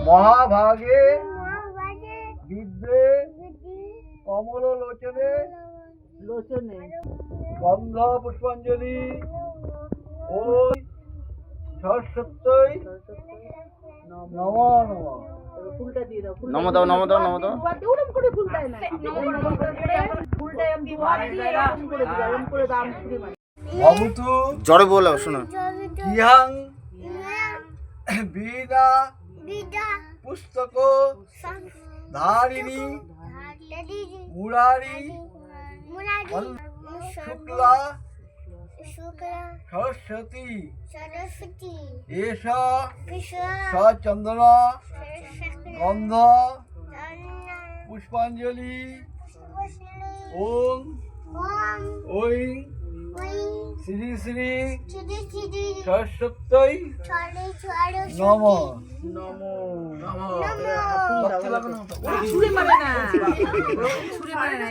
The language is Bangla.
মহাভাগে বিদ্যে কমলোচনে গন্ধ পুষ্পাঞ্জলি ওই সরস্বত্যই নমো নমঃ। ফুলটা দিয়ে দাও। নমো দাও নমো দাও নমো দাও। ওরকম করে ফুল দেয় না। ফুলটা এমনি করে দাম ছুরি মারি। ভবতু জোরে বলো শোনো। ইহাং বীণা পুস্তক ধারিণী মুরারি শুক্লা সরস্বতী এষা সচন্দনা গন্ধ পুষ্পাঞ্জলি ওং ঐং শ্রী শ্রী সরস্বত্যই নমঃ। ছুরি মারে না। ছুরি মারে না।